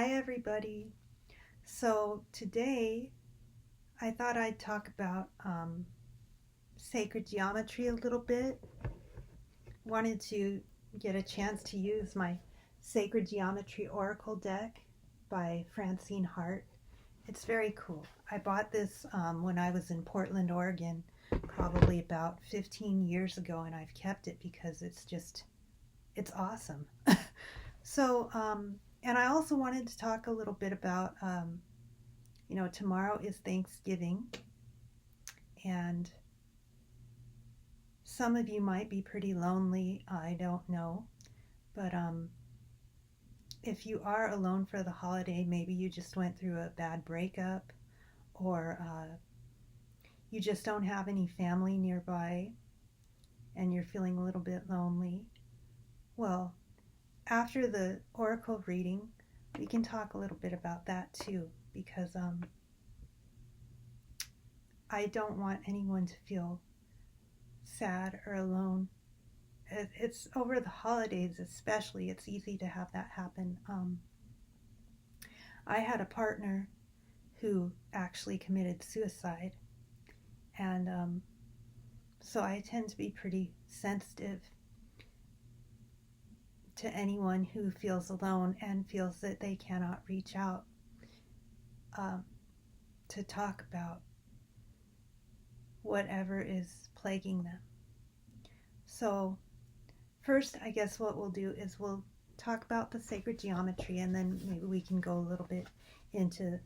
Hi, everybody. So today I thought I'd talk about sacred geometry a little bit. Wanted to get a chance to use my Sacred Geometry Oracle deck by Francine Hart. It's very cool. I bought this when I was in Portland, Oregon, probably about 15 years ago, and I've kept it because it's awesome. So, and I also wanted to talk a little bit about, tomorrow is Thanksgiving, and some of you might be pretty lonely. I don't know. But if you are alone for the holiday, maybe you just went through a bad breakup, or you just don't have any family nearby and you're feeling a little bit lonely. Well, after the oracle reading, we can talk a little bit about that too, because I don't want anyone to feel sad or alone. It's over the holidays, especially, it's easy to have that happen. I had a partner who actually committed suicide, and so I tend to be pretty sensitive to anyone who feels alone and feels that they cannot reach out to talk about whatever is plaguing them. So first, I guess what we'll do is we'll talk about the sacred geometry, and then maybe we can go a little bit into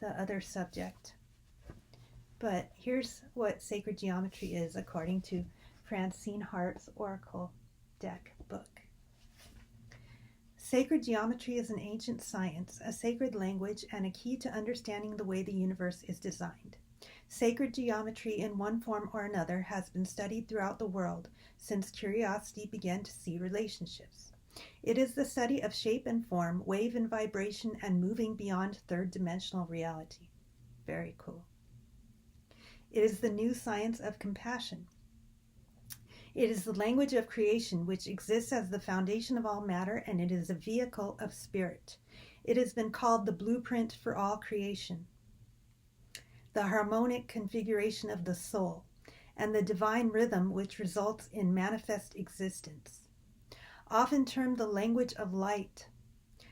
the other subject. But here's what sacred geometry is according to Francine Hart's Oracle deck book. Sacred geometry is an ancient science, a sacred language, and a key to understanding the way the universe is designed. Sacred geometry in one form or another has been studied throughout the world since curiosity began to see relationships. It is the study of shape and form, wave and vibration, and moving beyond third-dimensional reality. Very cool. It is the new science of compassion. It is the language of creation, which exists as the foundation of all matter, and it is a vehicle of spirit. It has been called the blueprint for all creation, the harmonic configuration of the soul, and the divine rhythm which results in manifest existence. Often termed the language of light,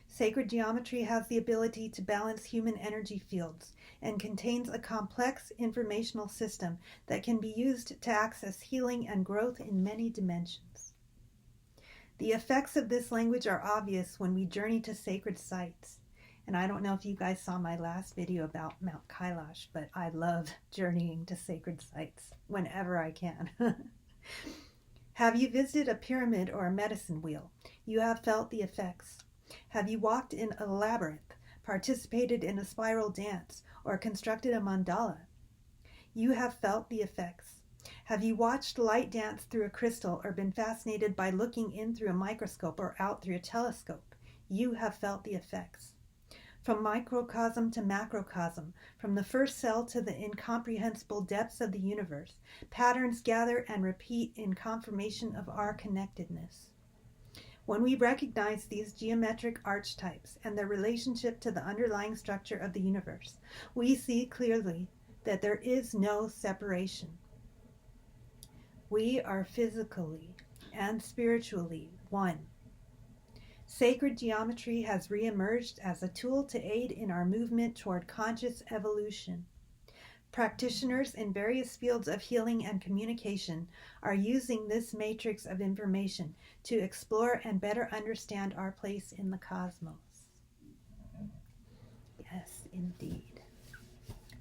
sacred geometry has the ability to balance human energy fields and contains a complex informational system that can be used to access healing and growth in many dimensions. The effects of this language are obvious when we journey to sacred sites. And I don't know if you guys saw my last video about Mount Kailash, but I love journeying to sacred sites whenever I can. Have you visited a pyramid or a medicine wheel? You have felt the effects. Have you walked in a labyrinth, participated in a spiral dance, or constructed a mandala? You have felt the effects. Have you watched light dance through a crystal or been fascinated by looking in through a microscope or out through a telescope? You have felt the effects. From microcosm to macrocosm, from the first cell to the incomprehensible depths of the universe, patterns gather and repeat in confirmation of our connectedness. When we recognize these geometric archetypes and their relationship to the underlying structure of the universe, we see clearly that there is no separation. We are physically and spiritually one. Sacred geometry has re-emerged as a tool to aid in our movement toward conscious evolution. Practitioners in various fields of healing and communication are using this matrix of information to explore and better understand our place in the cosmos. Yes, indeed.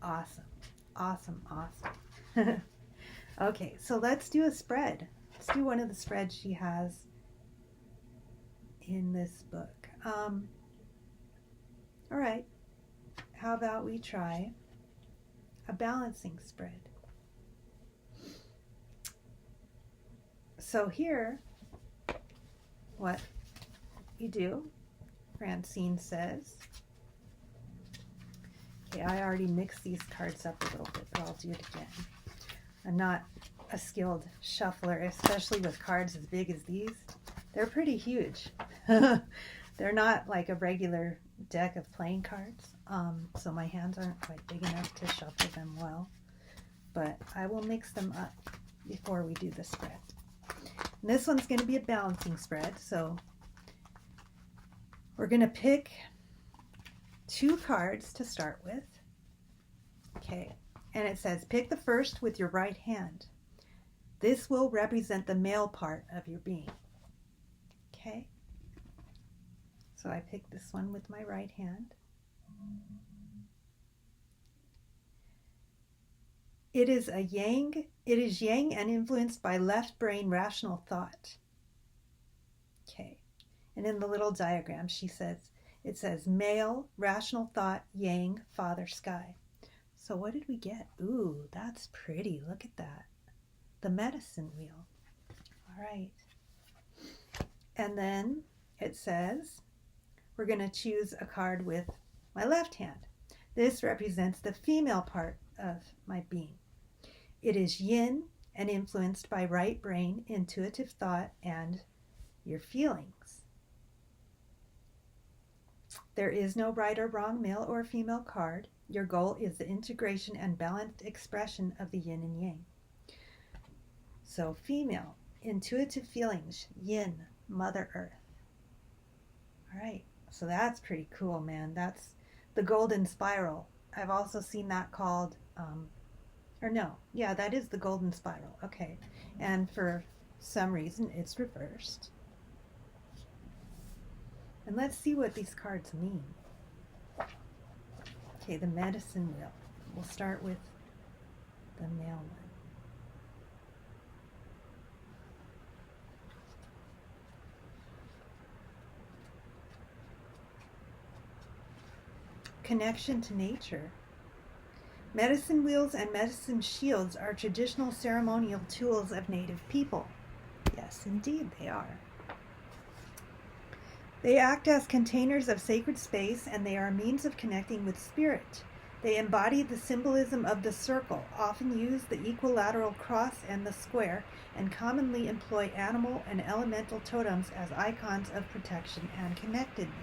Awesome, awesome, awesome. Okay, so let's do a spread. Let's do one of the spreads she has in this book. All right, how about we try a balancing spread? So here, what you do, Francine says, okay, I already mixed these cards up a little bit, but I'll do it again. I'm not a skilled shuffler, especially with cards as big as these. They're pretty huge. They're not like a regular deck of playing cards, so my hands aren't quite big enough to shuffle them well. But I will mix them up before we do the spread. And this one's going to be a balancing spread, so we're going to pick 2 cards to start with. Okay, and it says pick the first with your right hand. This will represent the male part of your being. Okay, so I picked this one with my right hand. It is yang and influenced by left brain rational thought. Okay, and in the little diagram it says male, rational thought, yang, father, sky. So what did we get? Ooh, that's pretty. Look at that. The medicine wheel. All right. And then it says we're going to choose a card with my left hand. This represents the female part of my being. It is yin and influenced by right brain, intuitive thought, and your feelings. There is no right or wrong male or female card. Your goal is the integration and balanced expression of the yin and yang. So female, intuitive feelings, yin, Mother Earth. All right, so that's pretty cool, man. That's the golden spiral. I've also seen that called, that is the golden spiral. Okay, and for some reason it's reversed. And let's see what these cards mean. Okay, the medicine wheel. We'll start with the male one. Connection to nature. Medicine wheels and medicine shields are traditional ceremonial tools of Native people. Yes, indeed they are. They act as containers of sacred space, and they are a means of connecting with spirit. They embody the symbolism of the circle, often use the equilateral cross and the square, and commonly employ animal and elemental totems as icons of protection and connectedness.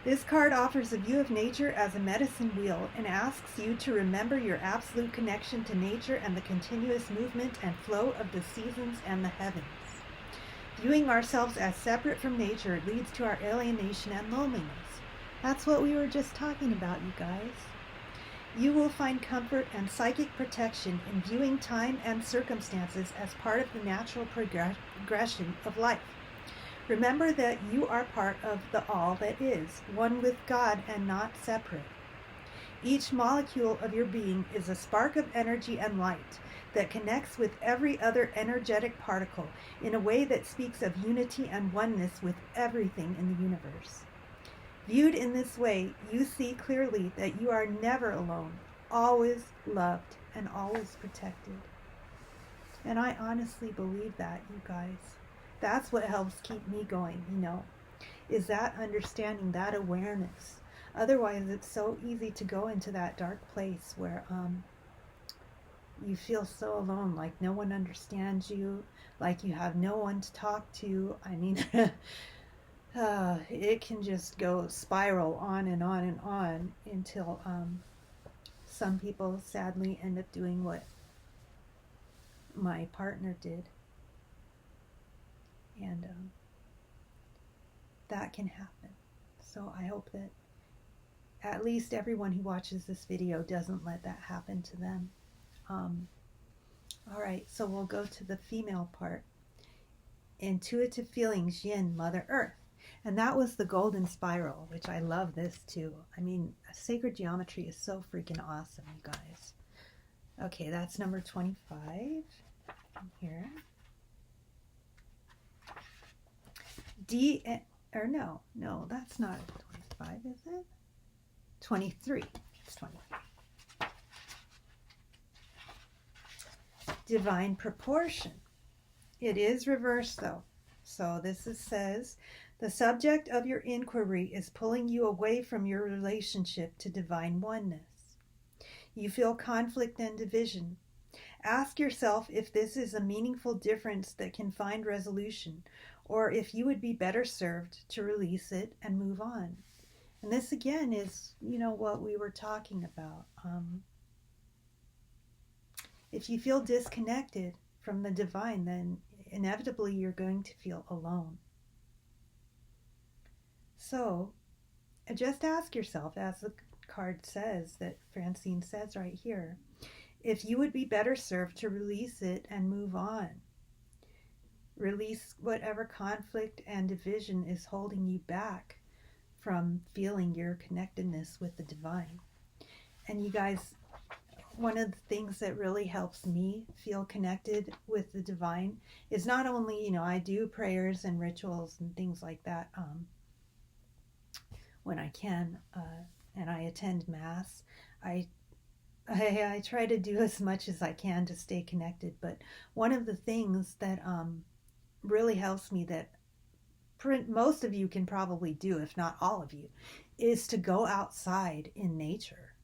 This card offers a view of nature as a medicine wheel and asks you to remember your absolute connection to nature and the continuous movement and flow of the seasons and the heavens. Viewing ourselves as separate from nature leads to our alienation and loneliness. That's what we were just talking about, you guys. You will find comfort and psychic protection in viewing time and circumstances as part of the natural progression of life. Remember that you are part of the all that is, one with God and not separate. Each molecule of your being is a spark of energy and light that connects with every other energetic particle in a way that speaks of unity and oneness with everything in the universe. Viewed in this way, you see clearly that you are never alone, always loved, and always protected. And I honestly believe that, you guys. That's what helps keep me going, is that understanding, that awareness. Otherwise, it's so easy to go into that dark place where you feel so alone, like no one understands you, like you have no one to talk to. I mean, it can just go spiral on and on and on until some people sadly end up doing what my partner did. And that can happen. So I hope that at least everyone who watches this video doesn't let that happen to them. All right, so we'll go to the female part. Intuitive feelings, yin, Mother Earth. And that was the golden spiral, which I love this too. I mean, sacred geometry is so freaking awesome, you guys. Okay, that's number 25 here. No, that's not 25, is it? 23. It's 23. Divine proportion. It is reversed though. So says, the subject of your inquiry is pulling you away from your relationship to divine oneness. You feel conflict and division. Ask yourself if this is a meaningful difference that can find resolution, or if you would be better served to release it and move on. And this again is, what we were talking about. If you feel disconnected from the divine, then inevitably you're going to feel alone. So just ask yourself, as the card says, that Francine says right here, if you would be better served to release it and move on. Release whatever conflict and division is holding you back from feeling your connectedness with the divine. And you guys, one of the things that really helps me feel connected with the divine is not only, I do prayers and rituals and things like that when I can, and I attend Mass. I try to do as much as I can to stay connected, but one of the things that really helps me, that most of you can probably do, if not all of you, is to go outside in nature.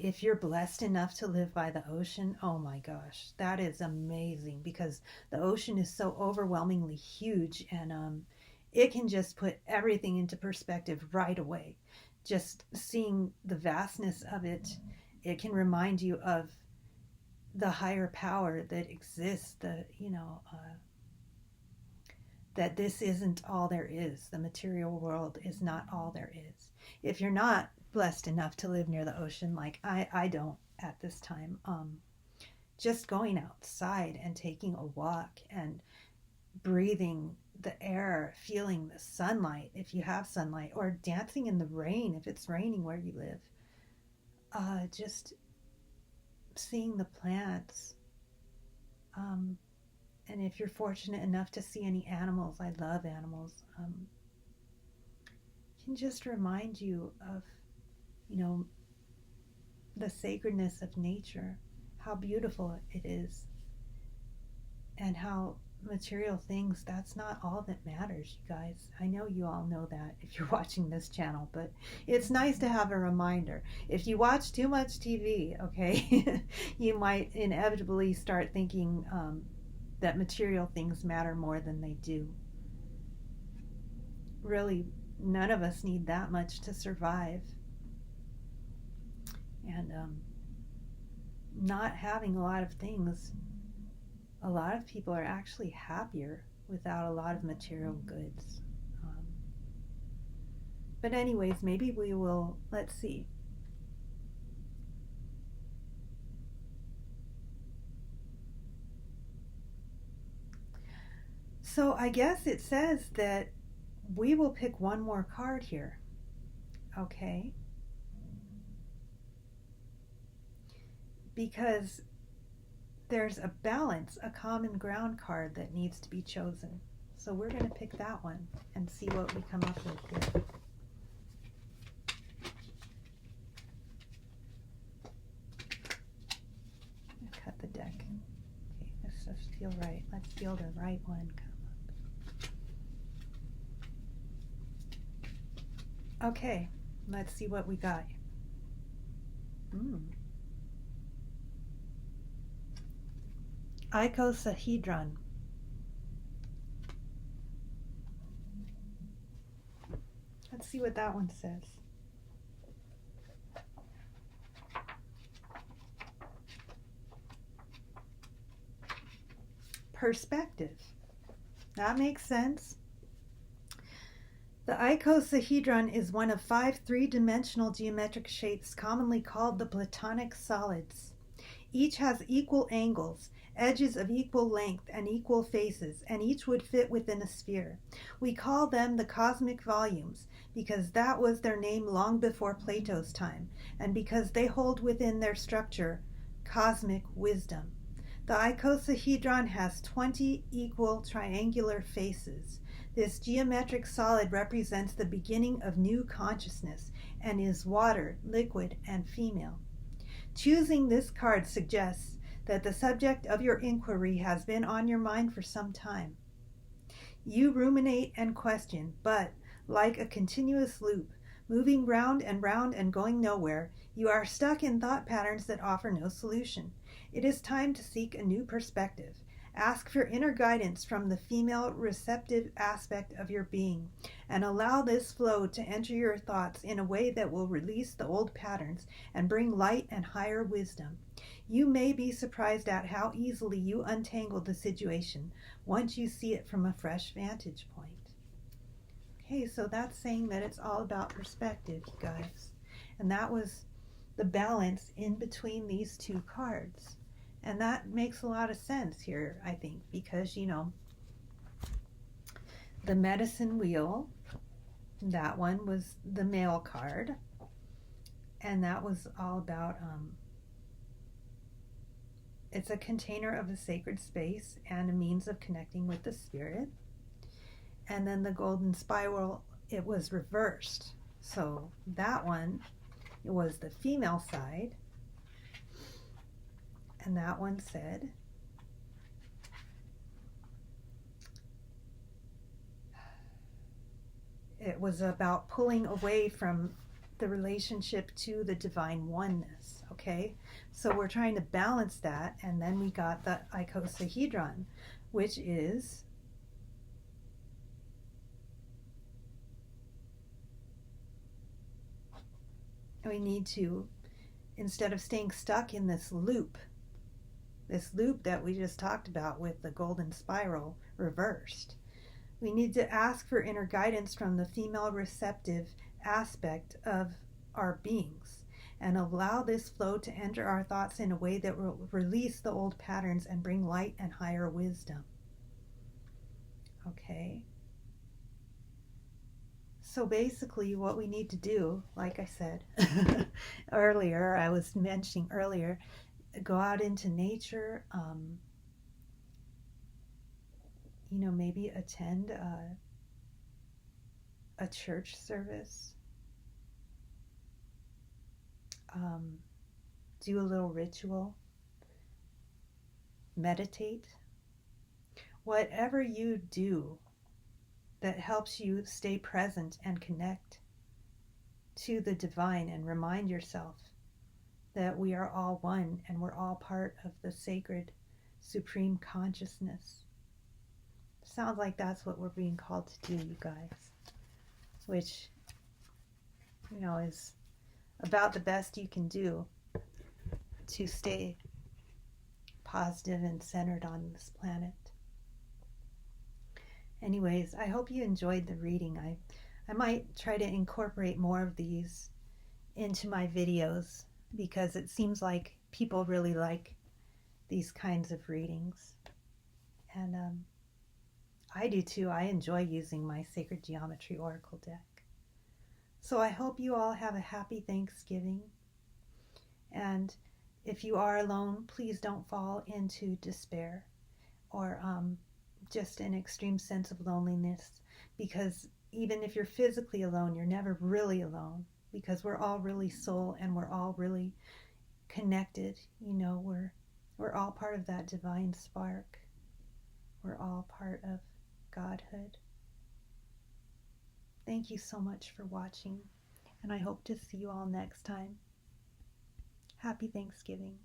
If you're blessed enough to live by the ocean, oh my gosh, that is amazing, because the ocean is so overwhelmingly huge, and it can just put everything into perspective right away. Just seeing the vastness of it, it can remind you of the higher power that exists, that this isn't all there is. The material world is not all there is. If you're not blessed enough to live near the ocean, like I don't at this time, just going outside and taking a walk and breathing the air, feeling the sunlight if you have sunlight, or dancing in the rain if it's raining where you live, just seeing the plants, and if you're fortunate enough to see any animals, I love animals, can just remind you of the sacredness of nature, how beautiful it is, and how material things, that's not all that matters, you guys. I know you all know that if you're watching this channel, but it's nice to have a reminder. If you watch too much TV, okay, you might inevitably start thinking that material things matter more than they do. Really, none of us need that much to survive. And not having a lot of things, a lot of people are actually happier without a lot of material goods. But anyways, maybe we will, let's see. So I guess it says that we will pick one more card here. Okay? Because there's a balance, a common ground card that needs to be chosen. So we're going to pick that one and see what we come up with here. Cut the deck. Okay, this does feel right. Let's feel the right one come up. Okay, let's see what we got. Icosahedron. Let's see what that one says. Perspective. That makes sense. The icosahedron is one of 5 three-dimensional geometric shapes commonly called the Platonic solids. Each has equal angles, edges of equal length, and equal faces, and each would fit within a sphere. We call them the cosmic volumes because that was their name long before Plato's time, and because they hold within their structure cosmic wisdom. The icosahedron has 20 equal triangular faces. This geometric solid represents the beginning of new consciousness and is water, liquid, and female. Choosing this card suggests that the subject of your inquiry has been on your mind for some time. You ruminate and question, but, like a continuous loop, moving round and going nowhere, you are stuck in thought patterns that offer no solution. It is time to seek a new perspective. Ask for inner guidance from the female receptive aspect of your being, and allow this flow to enter your thoughts in a way that will release the old patterns and bring light and higher wisdom. You may be surprised at how easily you untangle the situation once you see it from a fresh vantage point. Okay, so that's saying that it's all about perspective, you guys. And that was the balance in between these two cards. And that makes a lot of sense here, I think, because, the medicine wheel, that one was the male card. And that was all about, it's a container of a sacred space and a means of connecting with the spirit. And then the golden spiral, it was reversed. So that one, it was the female side. And that one said, it was about pulling away from the relationship to the divine oneness, okay? So we're trying to balance that, and then we got the icosahedron, which is we need to, instead of staying stuck in this loop that we just talked about with the golden spiral reversed, we need to ask for inner guidance from the female receptive aspect of our beings and allow this flow to enter our thoughts in a way that will release the old patterns and bring light and higher wisdom. Okay? So basically what we need to do, like I said earlier, I was mentioning earlier, go out into nature, maybe attend a church service, do a little ritual, meditate, whatever you do that helps you stay present and connect to the divine and remind yourself that we are all one and we're all part of the sacred supreme consciousness. Sounds like that's what we're being called to do, you guys, which, is about the best you can do to stay positive and centered on this planet. Anyways, I hope you enjoyed the reading. I might try to incorporate more of these into my videos because it seems like people really like these kinds of readings. And I do too. I enjoy using my Sacred Geometry Oracle deck. So I hope you all have a happy Thanksgiving. And if you are alone, please don't fall into despair or just an extreme sense of loneliness, because even if you're physically alone, you're never really alone, because we're all really soul and we're all really connected. We're all part of that divine spark. We're all part of Godhood. Thank you so much for watching, and I hope to see you all next time. Happy Thanksgiving.